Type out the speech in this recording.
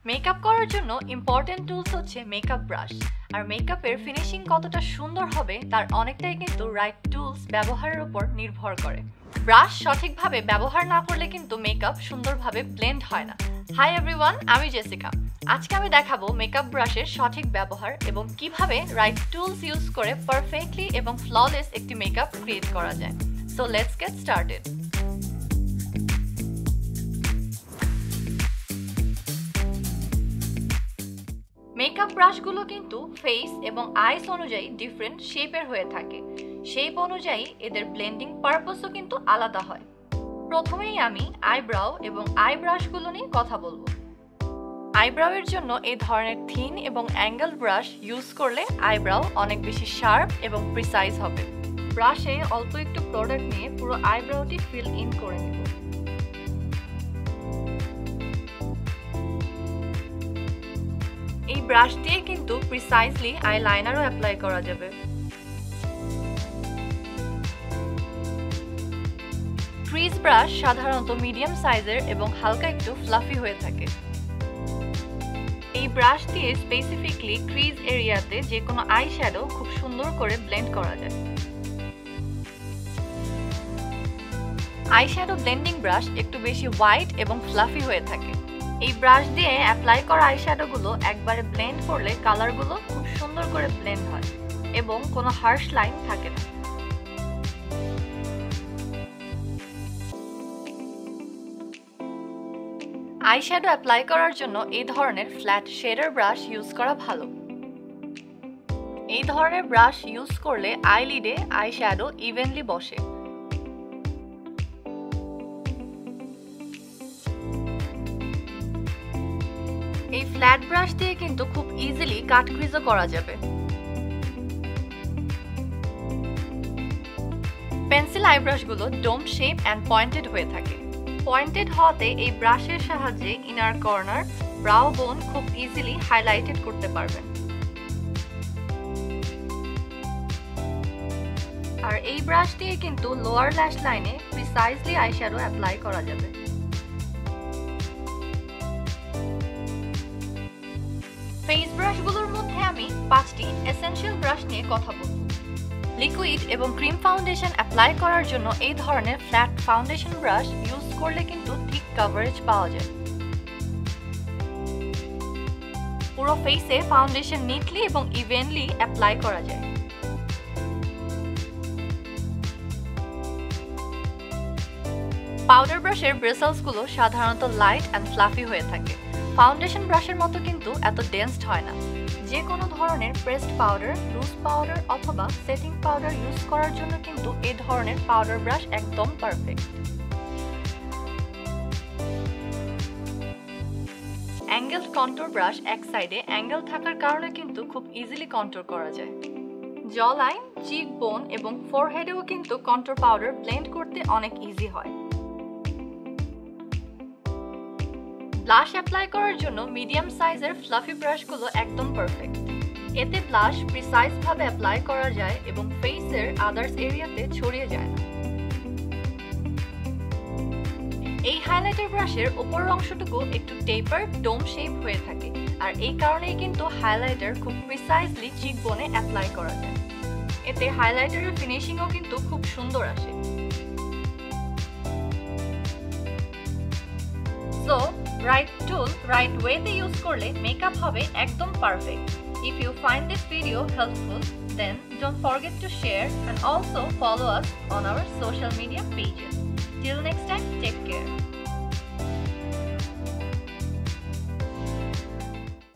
Makeup করার জন্য important tools হচ্ছে মেকআপ ব্রাশ। আর মেকআপের ফিনিশিং কতটা সুন্দর হবে তার অনেকটাই কিন্তু রাইট টুলস ব্যবহারের উপর নির্ভর করে। ব্রাশ সঠিকভাবে ব্যবহার না করলে কিন্তু মেকআপ সুন্দরভাবে ব্লেন্ড হয় না। হাই এভরিওয়ান, আমি জেসিকা। আজকে আমি দেখাবো মেকআপ ব্রাশের সঠিক ব্যবহার এবং কিভাবে রাইট টুলস ইউজ করে পারফেক্টলি এবং ফ্ললেস একটি মেকআপ ক্রিয়েট করা যায়। So let's get started. Makeup ব্রাশগুলো কিন্তু ফেস এবং আইস অনুযায়ী ডিফারেন্ট শেপের হয়ে থাকে। শেপ অনুযায়ী এদের ব্লেন্ডিং পারপাসও কিন্তু আলাদা হয়। প্রথমেই আমি আইব্রাউ এবং আই ব্রাশগুলো নিয়ে কথা বলবো। আইব্রাউয়ের জন্য এই ধরনের থিন এবং অ্যাঙ্গেল ব্রাশ ইউজ করলে আইব্রাউ অনেক বেশি শার্প এবং প্রিসাইজ হবে। ব্রাশে অল্প একটু প্রোডাক্ট নিয়ে পুরো আইব্রাউটি ফিল ইন করে নেব। এই ব্রাশ দিয়ে কিন্তু প্রিসাইজলি আইলাইনারও অ্যাপ্লাই করা যাবে। ক্রিজ ব্রাশ সাধারণত মিডিয়াম সাইজের এবং হালকা একটু ফ্লাফি হয়ে থাকে। এই ব্রাশ দিয়ে স্পেসিফিকলি ক্রিজ এরিয়াতে যে কোনো আই শ্যাডো খুব সুন্দর করে ব্লেন্ড করা যায়। আই শ্যাডো ব্লেন্ডিং ব্রাশ একটু বেশি হোয়াইট এবং ফ্লাফি হয়ে থাকে। এই ব্রাশ দিয়ে অ্যাপ্লাই করা আইশ্যাডোগুলো একবারে ব্লেন্ড করলে কালারগুলো খুব সুন্দর করে ব্লেন্ড হয় এবং কোনো হার্শ লাইন থাকে না। আইশ্যাডো অ্যাপ্লাই করার জন্য এই ধরনের ফ্ল্যাট শেডার ব্রাশ ইউজ করা ভালো। এই ধরনের ব্রাশ ইউজ করলে আইলিডে আইশ্যাডো ইভেনলি বসে। এই ফ্ল্যাট ব্রাশ দিয়ে কিন্তু খুব ইজিলি কাট ক্রিজও করা যাবে। পেন্সিল আই ব্রাশগুলো ডোম শেপ অ্যান্ড পয়েন্টেড হয়ে থাকে। পয়েন্টেড হওয়াতে এই ব্রাশের সাহায্যে ইনার কর্নার, ব্রাউ বোন খুব ইজিলি হাইলাইটেড করতে পারবেন। আর এই ব্রাশ দিয়ে কিন্তু লোয়ার ল্যাশ লাইনে প্রিসাইজলি আইশ্যাডো অ্যাপ্লাই করা যাবে। ফেস ব্রাশগুলোর মধ্যে আমি 5টি এসেনশিয়াল ব্রাশ নিয়ে কথা বলব। লিকুইড এবং ক্রিম ফাউন্ডেশন অ্যাপ্লাই করার জন্য এই ধরনের ফ্ল্যাট ফাউন্ডেশন ব্রাশ ইউজ করলে কিন্তু ঠিক কভারেজ পাওয়া যায়। পুরো ফেসে ফাউন্ডেশন নিটলি এবং ইভেনলি অ্যাপ্লাই করা যায়। পাউডার ব্রাশের ব্রিসেলসগুলো সাধারণত লাইট অ্যান্ড ফ্লাফি হয়ে থাকে। ফাউন্ডেশন ব্রাশের মতো কিন্তু এত ডেন্সড হয় না। যে কোনো ধরনের প্রেসড পাউডার, লুজ পাউডার অথবা সেটিং পাউডার ইউজ করার জন্য কিন্তু এই ধরনের পাউডার ব্রাশ একদম পারফেক্ট। অ্যাঙ্গেলড কন্ট্যুর ব্রাশ এক সাইডে অ্যাঙ্গেল থাকার কারণে কিন্তু খুব ইজিলি কন্ট্যুর করা যায়। জ লাইন, চিক বোন এবং ফোরহেডেও কিন্তু কন্ট্যুর পাউডার ব্লেন্ড করতে অনেক ইজি হয়। ব্লাশ অ্যাপ্লাই করার জন্য মিডিয়াম সাইজের ফ্লাফি ব্রাশগুলো একদম পারফেক্ট। এতে ব্লাশ প্রিসাইজভাবে অ্যাপ্লাই করা যায় এবং ফেসের আদার্স এরিয়াতে ছড়িয়ে যায় না। এই হাইলাইটার ব্রাশের উপরের অংশটুকু একটু টেপার ডোম শেপ হয়ে থাকে, আর এই কারণেই কিন্তু হাইলাইটার খুব প্রিসাইজলি চিকবোনে অ্যাপ্লাই করা যায়। এতে হাইলাইটারের ফিনিশিংও কিন্তু খুব সুন্দর আসে। So right tool, right way তে ইউজ করলে মেকআপ হবে একদম perfect. If you find this video helpful, then don't forget to share and also follow us on our social media pages. Till next time, take care.